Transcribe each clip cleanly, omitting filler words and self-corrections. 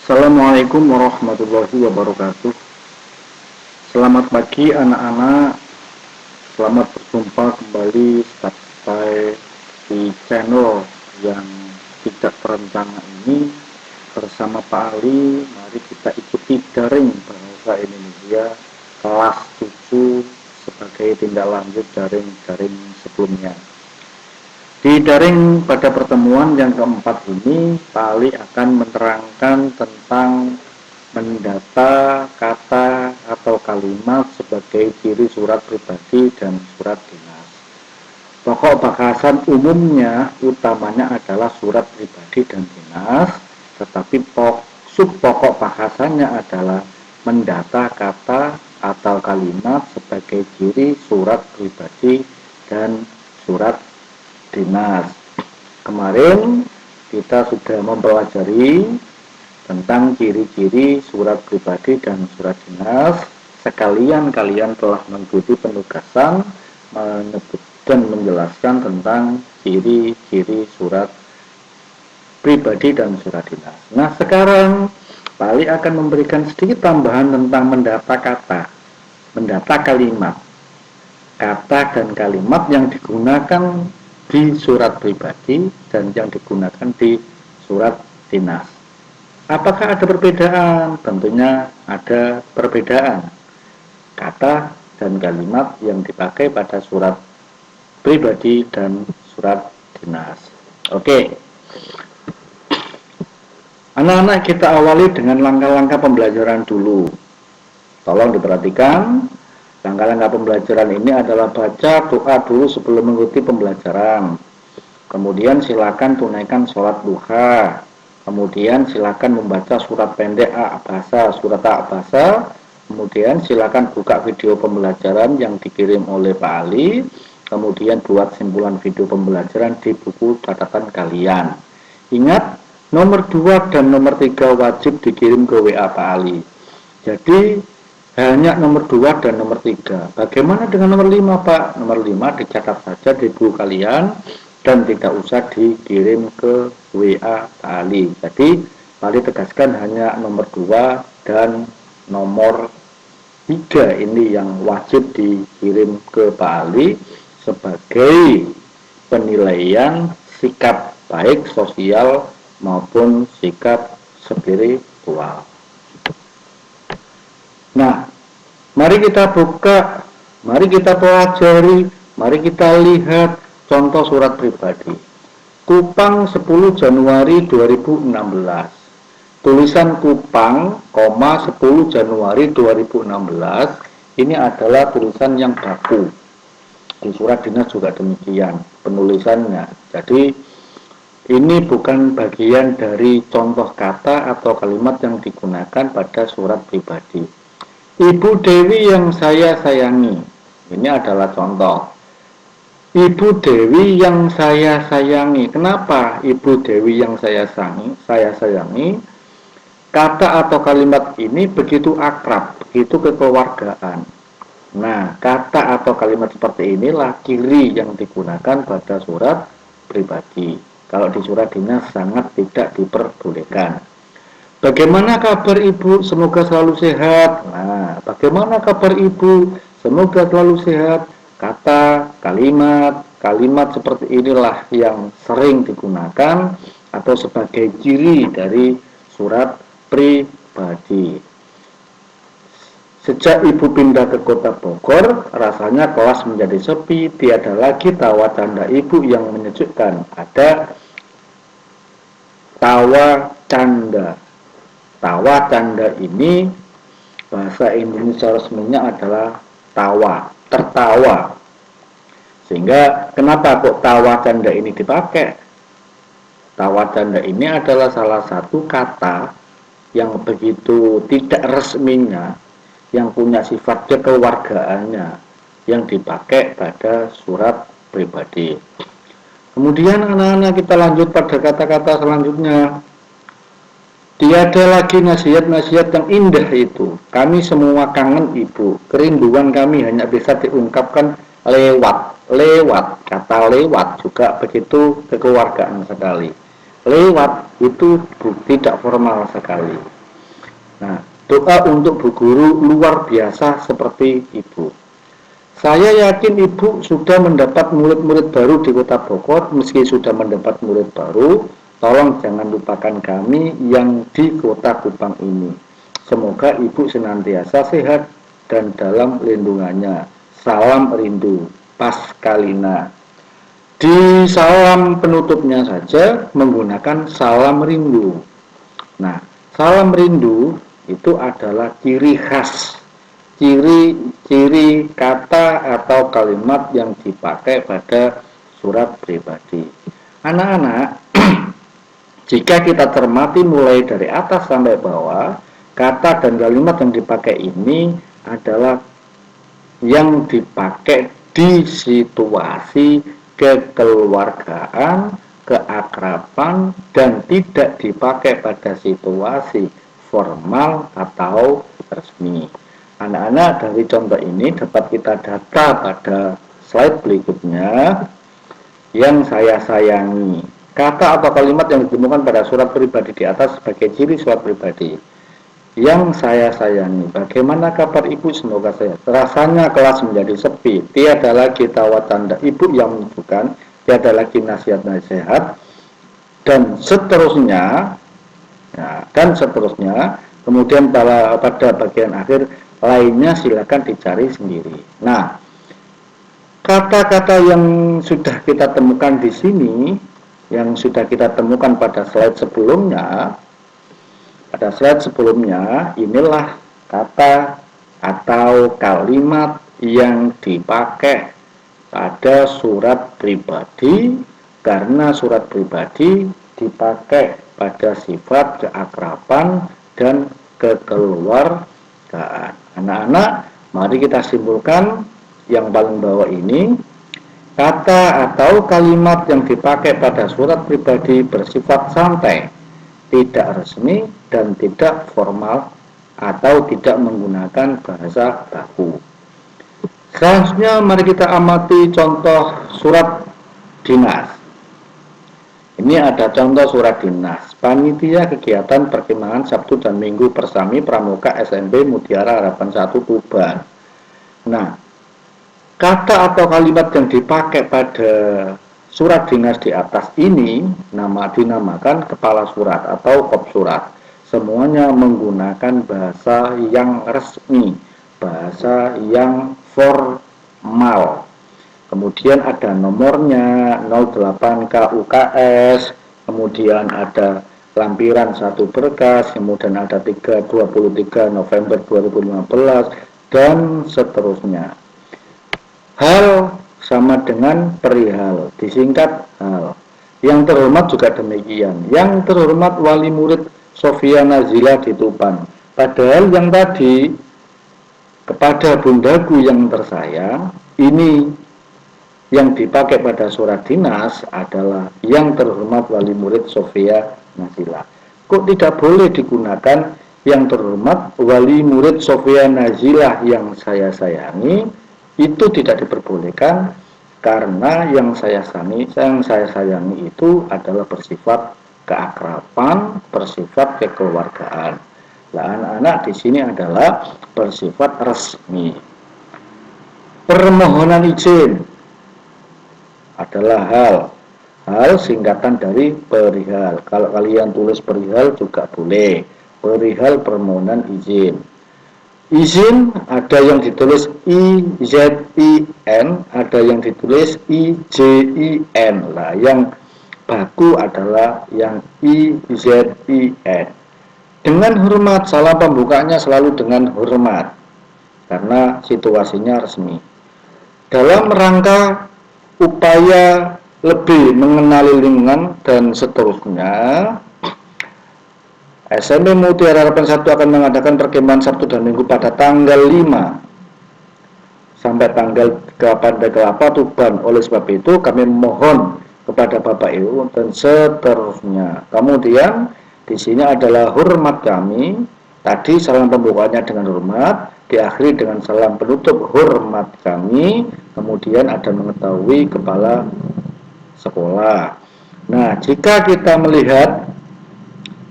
Assalamualaikum warahmatullahi wabarakatuh. Selamat pagi anak-anak. Selamat berjumpa kembali sampai di channel yang tidak terencana ini bersama Pak Ali. Mari kita ikuti daring bahasa Indonesia kelas 7 sebagai tindak lanjut daring sebelumnya. Di daring pada pertemuan yang keempat ini, Pak Ali akan menerangkan tentang mendata kata atau kalimat sebagai ciri surat pribadi dan surat dinas. Pokok bahasan umumnya utamanya adalah surat pribadi dan dinas, tetapi subpokok bahasannya adalah mendata kata atau kalimat sebagai ciri surat pribadi dan surat dinas. Kemarin kita sudah mempelajari tentang ciri-ciri surat pribadi dan surat dinas. Sekalian kalian telah mengikuti penugasan menyebut dan menjelaskan tentang ciri-ciri surat pribadi dan surat dinas. Nah, sekarang Pak Ali akan memberikan sedikit tambahan tentang mendata kata, mendata kalimat. Kata dan kalimat yang digunakan di surat pribadi dan yang digunakan di surat dinas. Apakah ada perbedaan? Tentunya ada perbedaan. Kata dan kalimat yang dipakai pada surat pribadi dan surat dinas. Oke. Anak-anak, kita awali dengan langkah-langkah pembelajaran dulu. Tolong diperhatikan. Langkah-langkah pembelajaran ini adalah baca doa dulu sebelum mengikuti pembelajaran. Kemudian silakan tunaikan sholat duha. Kemudian silakan membaca surat pendek A'abasa, surat A'abasa. Kemudian silakan buka video pembelajaran yang dikirim oleh Pak Ali. Kemudian buat simpulan video pembelajaran di buku catatan kalian. Ingat, nomor 2 dan nomor 3 wajib dikirim ke WA Pak Ali. Jadi hanya nomor 2 dan nomor 3. Bagaimana dengan nomor 5, Pak? Nomor 5 dicatat saja di buku kalian dan tidak usah dikirim ke WA Pak Ali. Jadi Pak Ali tegaskan hanya nomor 2 dan nomor 3 ini yang wajib dikirim ke Pak Ali sebagai penilaian sikap baik sosial maupun sikap spiritual. Nah, mari kita buka, mari kita pelajari, mari kita lihat contoh surat pribadi. Kupang 10 Januari 2016. Tulisan Kupang, 10 Januari 2016 ini adalah tulisan yang baku. Di surat dinas juga demikian penulisannya. Jadi ini bukan bagian dari contoh kata atau kalimat yang digunakan pada surat pribadi. Ibu Dewi yang saya sayangi. Ini adalah contoh. Ibu Dewi yang saya sayangi. Kenapa Ibu Dewi yang saya sayangi? Kata atau kalimat ini begitu akrab, begitu kekeluargaan. Nah, kata atau kalimat seperti inilah ciri yang digunakan pada surat pribadi. Kalau di surat dinas sangat tidak diperbolehkan. Bagaimana kabar ibu? Semoga selalu sehat. Nah, bagaimana kabar ibu? Semoga selalu sehat. Kata, kalimat seperti inilah yang sering digunakan atau sebagai ciri dari surat pribadi. Sejak ibu pindah ke kota Bogor, rasanya kelas menjadi sepi, tiada lagi tawa canda ibu yang menyejukkan. Ada tawa canda. Tawa canda ini bahasa Indonesia resminya adalah tawa, tertawa. Sehingga kenapa kok tawa canda ini dipakai? Tawa canda ini adalah salah satu kata yang begitu tidak resminya, yang punya sifat kekeluargaannya, yang dipakai pada surat pribadi. Kemudian anak-anak kita lanjut pada kata-kata selanjutnya. Tiada lagi nasihat-nasihat yang indah itu. Kami semua kangen ibu. Kerinduan kami hanya bisa diungkapkan lewat. Kata lewat juga begitu kekeluargaan sekali. lewat itu tidak formal sekali. Nah, doa untuk Bu Guru luar biasa seperti Ibu. Saya yakin Ibu sudah mendapat murid-murid baru di Kota Bogor. Meski sudah mendapat murid baru, tolong jangan lupakan kami yang di Kota Kupang ini. Semoga Ibu senantiasa sehat dan dalam lindungannya. Salam rindu, Paskalina. Di salam penutupnya saja menggunakan salam rindu. Nah, salam rindu itu adalah ciri khas, ciri kata atau kalimat yang dipakai pada surat pribadi. Anak-anak, jika kita cermati mulai dari atas sampai bawah, kata dan kalimat yang dipakai ini adalah yang dipakai di situasi kekeluargaan, keakraban, dan tidak dipakai pada situasi formal atau resmi. Anak-anak, dari contoh ini dapat kita data pada slide berikutnya. Yang saya sayangi, kata atau kalimat yang ditemukan pada surat pribadi di atas sebagai ciri surat pribadi. Yang saya sayangi, bagaimana kabar Ibu? Semoga sehat. Rasanya kelas menjadi sepi, tiada lagi tawa tanda Ibu yang menunjukkan, tiada lagi nasihat-nasihat, dan seterusnya. Nah, dan seterusnya. Kemudian pada bagian akhir lainnya silakan dicari sendiri. Nah, kata-kata yang sudah kita temukan di sini, yang sudah kita temukan pada slide sebelumnya, inilah kata atau kalimat yang dipakai pada surat pribadi, karena surat pribadi dipakai pada sifat keakraban dan kekeluargaan. Anak-anak, mari kita simpulkan yang paling bawah ini. Kata atau kalimat yang dipakai pada surat pribadi bersifat santai, tidak resmi, dan tidak formal, atau tidak menggunakan bahasa baku. Selanjutnya mari kita amati contoh surat dinas. Ini ada contoh surat dinas. Panitia kegiatan perkemahan Sabtu dan Minggu Persami Pramuka SMP Mutiara Harapan 1 Tuban. Nah, kata atau kalimat yang dipakai pada surat dinas di atas ini dinamakan kepala surat atau kop surat. Semuanya menggunakan bahasa yang resmi, bahasa yang formal. Kemudian ada nomornya 08 KUKS, kemudian ada lampiran 1 berkas, kemudian ada 23 November 2015, dan seterusnya. Hal sama dengan perihal, disingkat hal. Yang terhormat juga demikian. Yang terhormat wali murid Sofia Nazila di Tuban. Padahal yang tadi kepada bundaku yang tersayang, ini yang dipakai pada surat dinas adalah yang terhormat wali murid Sofia Nazila. Kok tidak boleh digunakan yang terhormat wali murid Sofia Nazila yang saya sayangi? Itu tidak diperbolehkan karena yang saya sayangi itu adalah bersifat keakraban, bersifat kekeluargaan. Nah, anak-anak di sini adalah bersifat resmi. Permohonan izin adalah hal singkatan dari perihal. Kalau kalian tulis perihal juga boleh. Perihal permohonan izin. Izin ada yang ditulis IZIN, ada yang ditulis IJIN. Nah, yang baku adalah yang IZIN. Dengan hormat, salam pembukanya selalu dengan hormat karena situasinya resmi. Dalam rangka upaya lebih mengenali lingkungan dan seterusnya, SMP Mutiara Harapan 1 akan mengadakan perkemahan Sabtu dan Minggu pada tanggal 5 sampai tanggal 8 Tuban. Oleh sebab itu kami mohon kepada Bapak Ibu dan seterusnya. Kemudian di sini adalah hormat kami. Tadi salam pembukanya dengan hormat, diakhiri dengan salam penutup hormat kami. Kemudian ada mengetahui kepala sekolah. Nah, jika kita melihat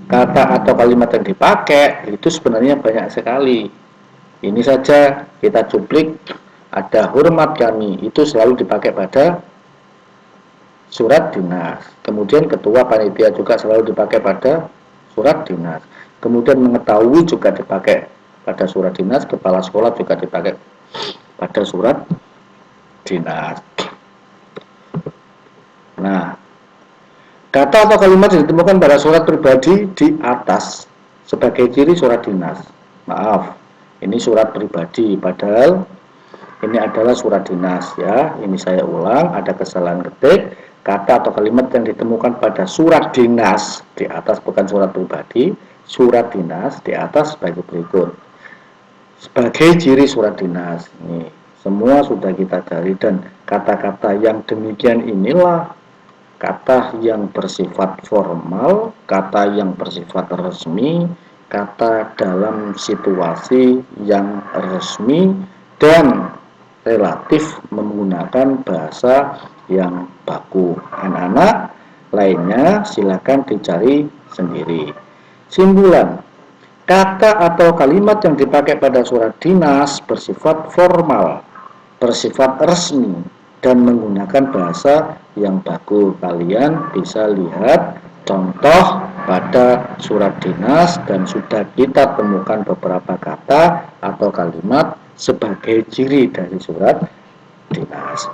kata atau kalimat yang dipakai, itu sebenarnya banyak sekali. Ini saja kita cuplik, ada hormat kami, itu selalu dipakai pada surat dinas. Kemudian ketua panitia juga selalu dipakai pada surat dinas. Kemudian mengetahui juga dipakai pada surat dinas, kepala sekolah juga dipakai pada surat dinas. Nah, kata atau kalimat yang ditemukan pada surat pribadi di atas sebagai ciri surat dinas. Maaf, ini surat pribadi, padahal ini adalah surat dinas ya. Ini saya ulang, ada kesalahan ketik. Kata atau kalimat yang ditemukan pada surat dinas di atas, bukan surat pribadi, surat dinas di atas sebagai berikut. Sebagai ciri surat dinas, ini semua sudah kita cari, dan kata-kata yang demikian inilah kata yang bersifat formal, kata yang bersifat resmi, kata dalam situasi yang resmi dan relatif menggunakan bahasa yang baku. Anak-anak lainnya silakan dicari sendiri. Simpulan, kata atau kalimat yang dipakai pada surat dinas bersifat formal, bersifat resmi, dan menggunakan bahasa yang baku. Kalian bisa lihat contoh pada surat dinas dan sudah kita temukan beberapa kata atau kalimat sebagai ciri dari surat dinas.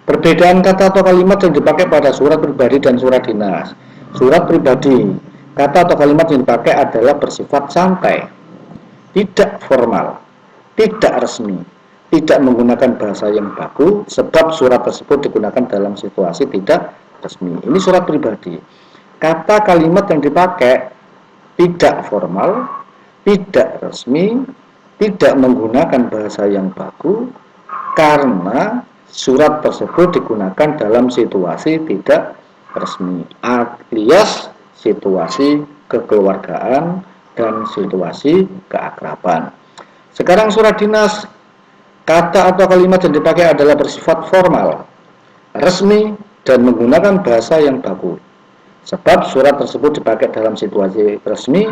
Perbedaan kata atau kalimat yang dipakai pada surat pribadi dan surat dinas. Surat pribadi, kata atau kalimat yang dipakai adalah bersifat santai, tidak formal, tidak resmi, tidak menggunakan bahasa yang baku, sebab surat tersebut digunakan dalam situasi tidak resmi. Ini surat pribadi. Kata kalimat yang dipakai tidak formal, tidak resmi, tidak menggunakan bahasa yang baku, karena surat tersebut digunakan dalam situasi tidak resmi, alias situasi kekeluargaan dan situasi keakraban. Sekarang surat dinas, kata atau kalimat yang dipakai adalah bersifat formal, resmi, dan menggunakan bahasa yang baku. Sebab surat tersebut dipakai dalam situasi resmi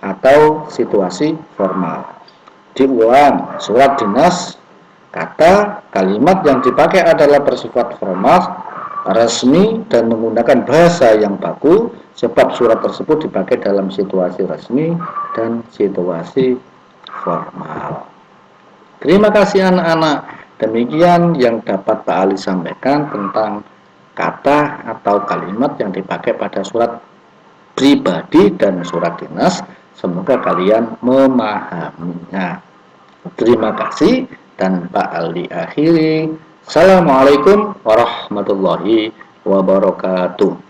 atau situasi formal. Diulang, surat dinas, kata kalimat yang dipakai adalah bersifat formal, resmi, dan menggunakan bahasa yang baku, sebab surat tersebut dipakai dalam situasi resmi dan situasi formal. Terima kasih anak-anak. Demikian yang dapat Pak Ali sampaikan tentang kata atau kalimat yang dipakai pada surat pribadi dan surat dinas. Semoga kalian memahaminya. Terima kasih, dan Pak Ali akhiri. Assalamualaikum warahmatullahi wabarakatuh.